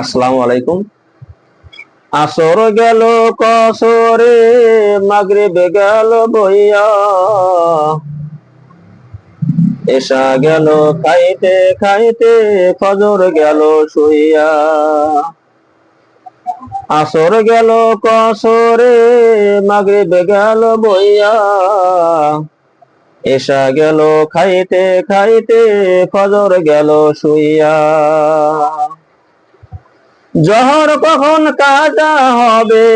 আসসালামু আলাইকুম। আসর গেল কসরে, মাগরিব গেল বইয়া, এশা গেল খাইতে খাইতে, ফজর গেল শুইয়া। আসর গেল কসরে, মাগরিব গেল বইয়া, এশা গেল খাইতে খাইতে, ফজর গেল শুইয়া। জহর কখন কাজা হবে,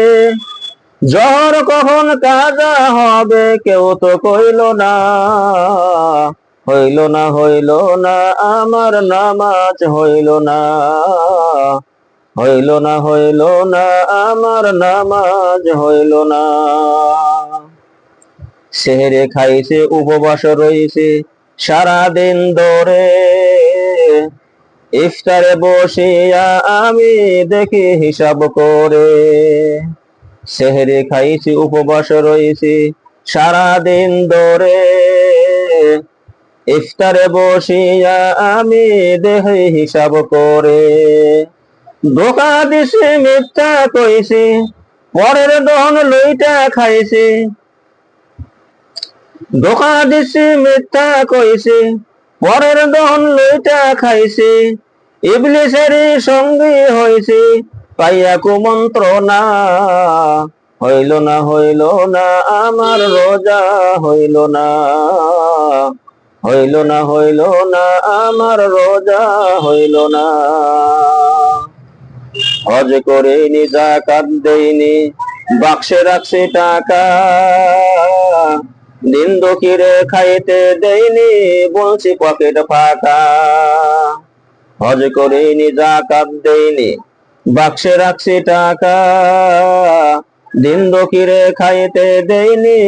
জহর কখন কাজা হবে, কেউ তো কইল না। হইল না হইল না আমার নামাজ হইল না, হইল না হইল না আমার নামাজ হইল না। সেহরে খাইছে উপবাস রইছে সারাদিন ধরে, ইফতারে বসিয়া আমি দেখি হিসাব করে। সেহরে খাইছি উপবাস রয়েছি সারাদিন ধরে, ইফতারে বসিয়া আমি দেখি হিসাব করে। ধোকা দিছি মিথ্যা কইছি, পরের ধন লইটা খাইছি। ধোকা দিছি মিথ্যা কইছি, পরের ধন লইটা খাইছি। ইবলিসেরই সঙ্গী হইছি, পাইয়া কুমন্ত্রণা। হইল না হইল না আমার রোজা হইল না, হইল না হইল না আমার রোজা হইল না। হজ করিনি যাকাত দেইনি, বাক্সে রাখছি টাকা। দিন দুঃখীরে খাইতে দেইনি, বলছি পকেট ফাঁকা। হজ করিনি যাকাত দেইনি, বাক্সে রাখছি টাকা। দিন দুঃখীরে খাইতে দেইনি,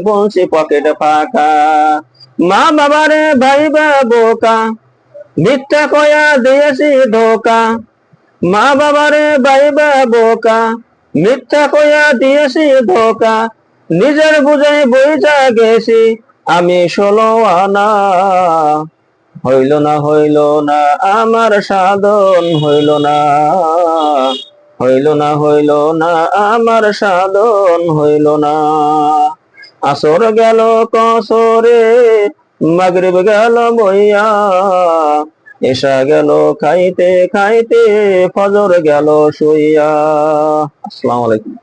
বলছি পকেট ফাঁকা। মা বাবারে ভাইবা বোকা, মিথ্যা কয়া দিয়েছি ধোকা। মা বাবারে ভাইবা বোকা, মিথ্যা কয়া দিয়েছি ধোকা। নিজের বুঝে বইটা গেছি আমি 16 আনা। হইল না হইল না আমার সাধন হইল না, হইল না হইল না আমার সাধন হইল না। আসর গেল কসরে, মাগরিব গেল বইয়া, এশা গেল খাইতে খাইতে, ফজর গেল শুইয়া। আসসালামু আলাইকুম।